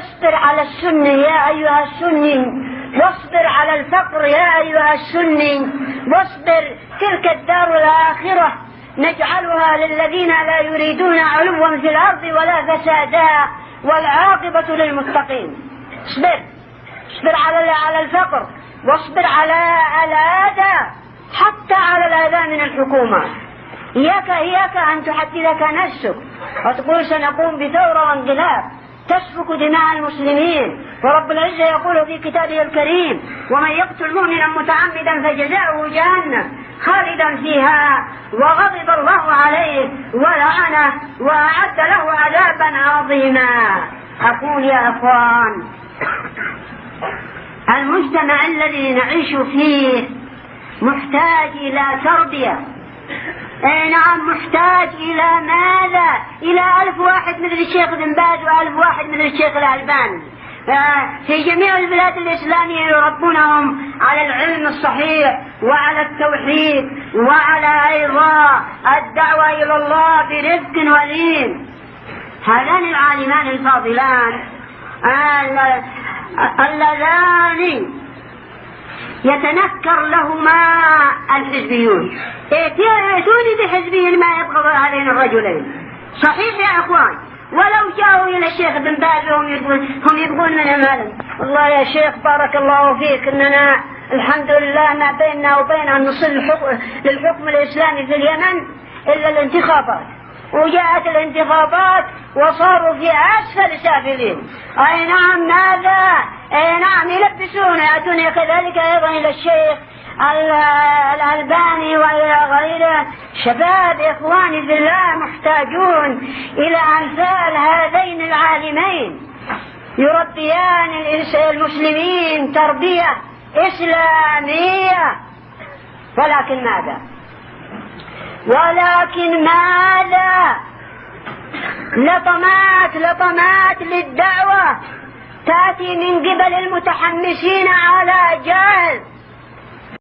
اصبر على السنة يا أيها السني، واصبر على الفقر يا أيها السني، واصبر. تلك الدار الآخرة نجعلها للذين لا يريدون علوا في الأرض ولا فسادا والعاقبة للمتقين. اصبر على الفقر، واصبر على الأذى، حتى على الأذى من الحكومة. إياك أن تحدثك نفسك وتقول سنقوم بثورة وانقلاب تسفك دماء المسلمين. ورب العزة يقول في كتابه الكريم: ومن يقتل مؤمنا متعمدا فجزاؤه جهنم خالدا فيها وغضب الله عليه ولعنه وأعد له عذابا عظيما. أقول يا أخوان، المجتمع الذي نعيش فيه محتاج إلى تربية. نعم، محتاج إلى ماذا؟ إلى 1000 واحد مثل الشيخ بن باز و1000 واحد مثل الشيخ الألباني في جميع البلاد الإسلامية يربونهم على العلم الصحيح وعلى التوحيد وعلى أيضا الدعوة إلى الله برفق ولين. هذان العالمان الفاضلان اللذان يتنكر لهما الحزبيون، يأتون بحزبهم ما يبغض هذين الرجلين. صحيح يا أخوان، ولو جاءوا إلى الشيخ بن باز هم يبغون من مالا. والله يا شيخ بارك الله فيك، إننا الحمد لله ما بيننا وبين أن نصل للحكم الإسلامي في اليمن إلا الانتخابات، وجاءت الانتخابات وصاروا في أسفل سافلين. أي نعم، ماذا؟ أي نعم، يلبسون يأتون كذلك أيضا إلى الشيخ الألباني وإلى غيره. شباب إخواني في الله محتاجون إلى أمثال هذين العالمين يربيان المسلمين تربية إسلامية. ولكن ماذا؟ لطمات للدعوة تأتي من قبل المتحمسين على جهل